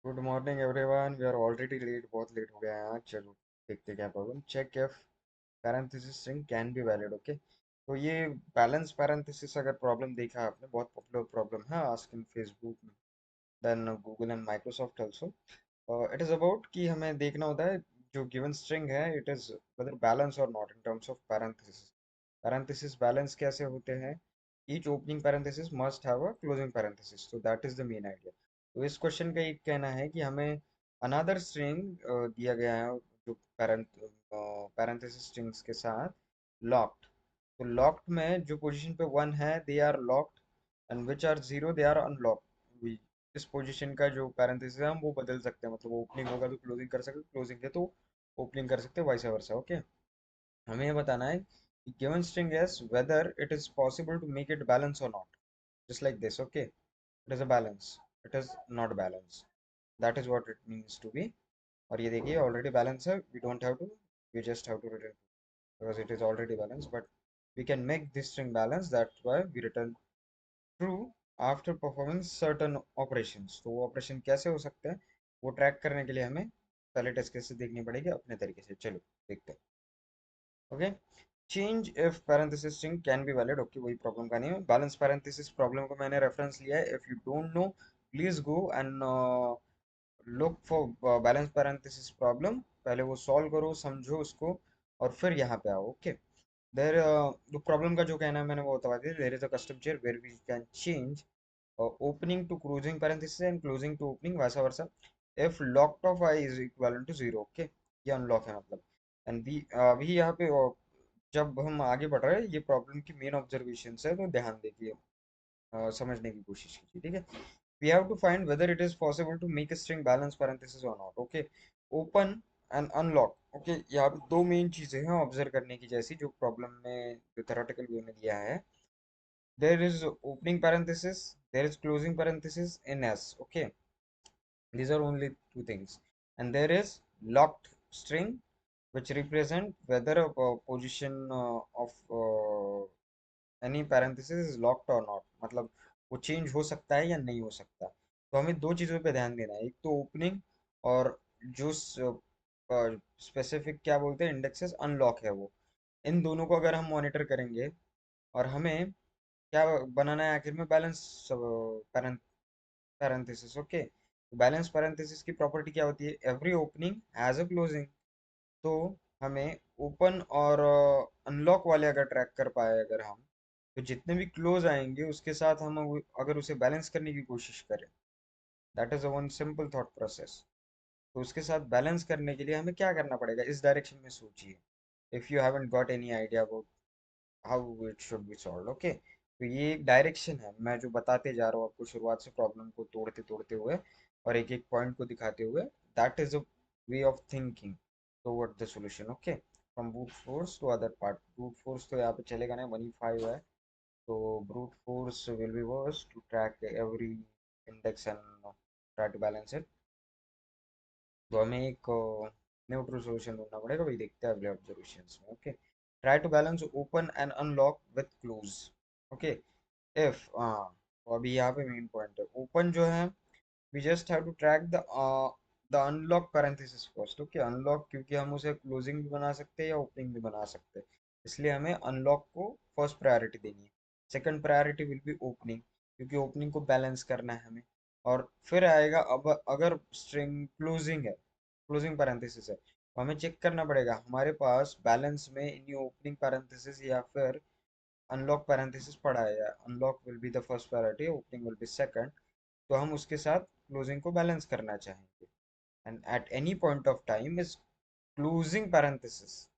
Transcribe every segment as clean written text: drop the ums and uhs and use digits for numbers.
Good morning everyone. We are already late, बहुत late हो गया है आज। चलो देखते क्या problem. Check if parenthesis string can be valid. Okay, तो ये बैलेंस पैरेंथेसिस अगर प्रॉब्लम देखा आपने, बहुत पॉपुलर प्रॉब्लम है ask in Facebook, then Google and Microsoft also. It is about कि हमें देखना होता है जो गिवन स्ट्रिंग है, इट इज वेदर बैलेंस और not in terms of parenthesis. Parenthesis balance कैसे होते हैं? Each opening parenthesis must have a closing parenthesis, so that is the main idea. तो इस क्वेश्चन का एक कहना है कि हमें अनदर स्ट्रिंग दिया गया है जो पैरेंथेसिस स्ट्रिंग्स के साथ लॉक्ड। तो लॉक्ड में जो पोजीशन पे वन है they are locked, and which are zero they are unlocked. इस पोजीशन का जो पैरेंथेसिस है हम वो बदल सकते हैं, मतलब ओपनिंग होगा तो क्लोजिंग कर सकते, क्लोजिंग है तो ओपनिंग कर सकते, वाइस वर्सा। ओके, हमें ये बताना है कि given string is whether it is possible to make it balance or not, just like this. Okay, it is a balance, it is not balance, that is what it means to be। और ये देखिए already balance है, we don't have to, we just have to return because it is already balanced, but we can make this string balance, that's why we return true after performing certain operations। तो वो operation कैसे हो सकते हैं वो track करने के लिए हमें पहले टेस्ट केस देखनी पड़ेगी अपने तरीके से। चलो देखते हैं। Okay, change if parenthesis string can be valid. Okay, वही प्रॉब्लम का नहीं है, बैलेंस पैरेंथेसिस प्रॉब्लम को मैंने रेफरेंस लिया है। If you don't know please go and look for balance parenthesis problem, पहले वो सॉल्व करो, समझो उसको, और फिर यहाँ पे आओ। ओके, देर जो प्रॉब्लम का जो कहना है मैंने वो बता दिया। There is a custom chair where we can change opening to closing parenthesis and closing to opening vice versa if locked of I is equivalent to zero। Okay, ये अनलॉक है मतलब। एंड बी अभी यहाँ पे जब हम आगे बढ़ रहे हैं ये प्रॉब्लम की मेन ऑब्जर्वेशन है, तो ध्यान देखिए, समझने की कोशिश कीजिए। ठीक है, we have to find whether it is possible to make a string balance parenthesis or not। okay, open and unlock। okay, यहाँ पे दो मेन चीजें हैं ऑब्जर्व करने की, जैसी जो प्रॉब्लम में जो थेरोटिकल वे में दिया है। there is opening parenthesis, there is closing parenthesis in S। okay, these are only two things, and there is locked string which represent whether a position of any parenthesis is locked or not, मतलब वो change हो सकता है या नहीं हो सकता। तो हमें दो चीज़ों पे ध्यान देना है, एक तो ओपनिंग, और जो स्पेसिफिक क्या बोलते हैं इंडेक्सेस अनलॉक है वो। इन दोनों को अगर हम मॉनिटर करेंगे और हमें क्या बनाना है आखिर में, balance parenthesis. Okay, balance parenthesis की प्रॉपर्टी क्या होती है? Every opening has a closing. तो हमें ओपन और अनलॉक वाले अगर ट्रैक कर पाए अगर हम, तो जितने भी क्लोज आएंगे उसके साथ हम अगर उसे बैलेंस करने की कोशिश करें, that is a one simple thought process. तो उसके साथ बैलेंस करने के लिए हमें क्या करना पड़ेगा, इस डायरेक्शन में सोचिए। If you haven't got any idea about how it should B solve. Okay, तो ये एक डायरेक्शन है मैं जो बताते जा रहा हूँ आपको, शुरुआत से प्रॉब्लम को तोड़ते तोड़ते हुए और एक एक पॉइंट को दिखाते हुए। That is a way of thinking toward the solution. Okay, from brute force to other part. Brute force तो यहाँ पे चलेगा नहीं, 1 ही 5 है, तो brute force will be worse to track every index and try to balance it. तो हमें एक न्यूट्रल सॉल्यूशन ढूंढना पड़ेगा, वही देखते हैं अगले ऑब्जर्वेशंस में। Okay, try to balance open and unlock with close. Okay, if तो अभी यहाँ पे मेन पॉइंट है ओपन जो है, we just have to track the unlock parenthesis first. Okay, unlock क्योंकि हम उसे क्लोजिंग भी बना सकते हैं या ओपनिंग भी बना सकते हैं, इसलिए हमें अनलॉक को फर्स्ट प्रायोरिटी देनी है। Second priority will be opening, क्योंकि ओपनिंग को बैलेंस करना है हमें। और फिर आएगा, अब अगर स्ट्रिंग क्लोजिंग है, क्लोजिंग पैरेंथेसिस है, तो हमें चेक करना पड़ेगा हमारे पास बैलेंस में इन ओपनिंग पैरेंथेसिस या फिर अनलॉक पैरेंथेसिस पड़ा है। या unlock will be the first priority, opening will be second, तो हम उसके साथ क्लोजिंग को बैलेंस करना चाहेंगे। And at any point of time इस क्लोजिंग पैरेंथेसिस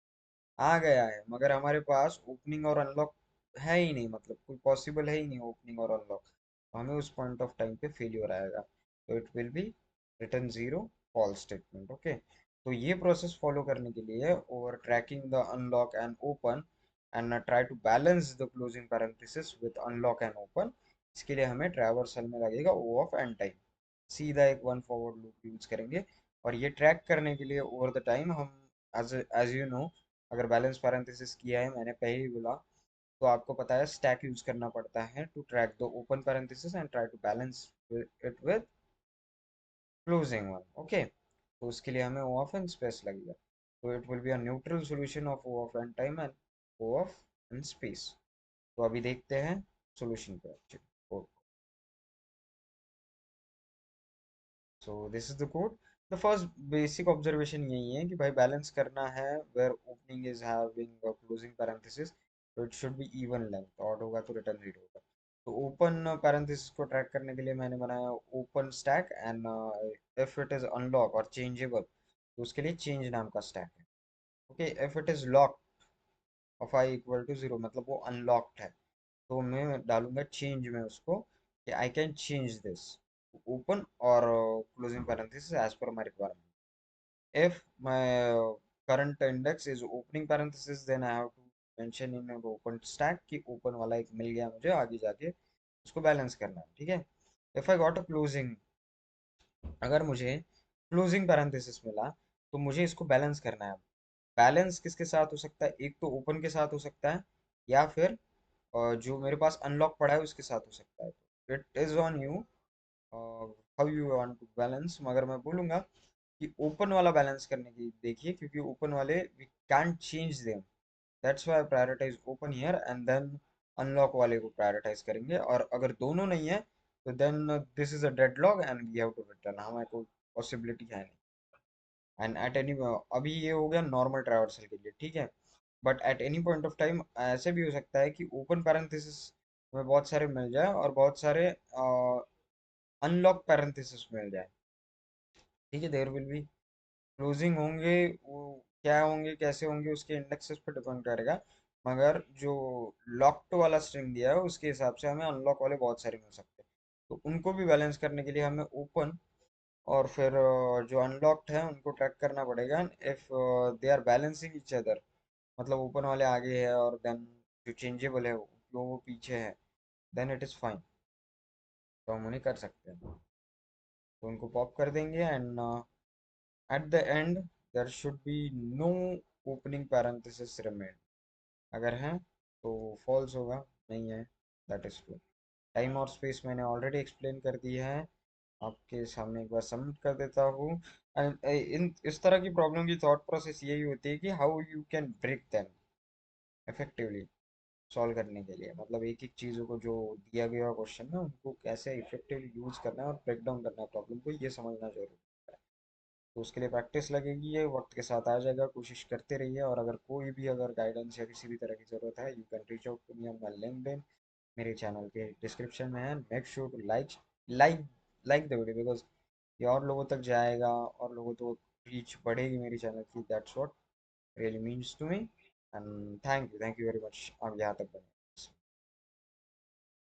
आ गया है मगर हमारे पास ओपनिंग और अनलॉक है ही नहीं, मतलब कोई पॉसिबल है ही नहीं ओपनिंग और अनलॉक, तो हमें उस पॉइंट ऑफ टाइम पे फेलियर आएगा, तो it will be return zero, false statement. Okay, तो ये प्रोसेस फॉलो करने के लिए over tracking the unlock and open and try to balance the closing parenthesis with unlock and open, इसके लिए हमें ट्रैवर्सल में लगेगा ओ ऑफ एन टाइम, सीधा एक वन फॉरवर्ड लूप यूज करेंगे। और ये ट्रैक करने के लिए ओवर द टाइम हम, एज यू नो, अगर बैलेंस पैरेंथेसिस किया है मैंने पहले ही बोला, तो आपको पता है स्टैक यूज करना पड़ता है to track the open parenthesis and try to balance it with closing one, okay. तो उसके लिए हमें ओ ऑफ एन स्पेस लगेगा। तो it will be a neutral solution of O of N time and O of N space. तो अभी देखते हैं सॉल्यूशन पे actually. So this is the code. The first basic observation यही है कि भाई बैलेंस करना है where opening is having a closing parenthesis, तो it should be even length, odd होगा तो रिटर्न रीड होगा। तो ओपन पैरेंथेसिस को ट्रैक करने के लिए मैंने बनाया open stack and if it is unlock और चेंजेबल तो उसके लिए चेंज नाम का स्टैक है। Okay, if it is lock of I equal to zero मतलब वो अनलॉक्ड है, तो मैं डालूंगा चेंज में उसको कि I can change this open और क्लोजिंग पैरेंथेसिस एज पर my requirement. if my current index is opening parenthesis then I have to mention in an open stack कि open वाला एक मिल गया मुझे, आगे जाके उसको बैलेंस करना है, ठीक है। if I got a closing, अगर मुझे क्लोजिंग पैरेंथेसिस मिला तो मुझे इसको बैलेंस करना है। बैलेंस किसके साथ हो सकता है, एक तो ओपन के साथ हो सकता है या फिर जो मेरे पास अनलॉक पड़ा है उसके साथ हो सकता है। It is on you how you want to balance, मगर मैं बोलूंगा कि ओपन वाला बैलेंस करने की देखिए, क्योंकि ओपन वाले we can't change them, that's why prioritise open here and then unlock वाले को प्रायोरिटाइज करेंगे। और अगर दोनों नहीं है तो then this is a deadlock and we have to return, हमारे को पॉसिबिलिटी है नहीं। एंड एट एनी, अभी ये हो गया नॉर्मल ट्रैवर्सल के लिए, ठीक है। But at any point of time ऐसे भी हो सकता है कि ओपन पैरेंथेसिस में बहुत सारे मिल जाए और बहुत सारे अनलॉक पैरेंथेसिस मिल जाए, ठीक है। देयर विल बी क्लोजिंग होंगे, वो क्या होंगे कैसे होंगे उसके इंडेक्सेस पर डिपेंड करेगा, मगर जो लॉक्ड वाला स्ट्रिंग दिया है उसके हिसाब से हमें अनलॉक वाले बहुत सारे मिल सकते हैं। तो उनको भी बैलेंस करने के लिए हमें ओपन और फिर जो अनलॉक्ड है उनको ट्रैक करना पड़ेगा। If they are balancing each other, मतलब ओपन वाले आगे है और देन जो चेंजेबल है वो पीछे है, देन इट इज़ फाइन, तो हम उन्हें कर सकते हैं। तो उनको पॉप कर देंगे and at the end there should be no opening parenthesis remain, अगर है तो फॉल्स होगा, नहीं है दैट इज ट्रू। टाइम और स्पेस मैंने ऑलरेडी एक्सप्लेन कर दिया है, आपके सामने एक बार सबमिट कर देता हूँ। एंड इन इस तरह की प्रॉब्लम की थॉट प्रोसेस यही होती है कि how you can break them effectively solve करने के लिए, मतलब एक एक चीज़ों को जो दिया गया क्वेश्चन है उनको कैसे इफेक्टिवली यूज करना है और ब्रेक डाउन करना है प्रॉब्लम को, ये समझना जरूरी है। तो उसके लिए प्रैक्टिस लगेगी, ये वक्त के साथ आ जाएगा, कोशिश करते रहिए। और अगर कोई भी अगर गाइडेंस या किसी भी तरह की ज़रूरत है you can reach out to me on my LinkedIn, मेरे चैनल के डिस्क्रिप्शन में है। Make sure to like like the video, because ये और लोगों तक जाएगा और लोगों तो रीच बढ़ेगी मेरी चैनल की, that's what really means to me. And thank you very much आप यहाँ तक बने।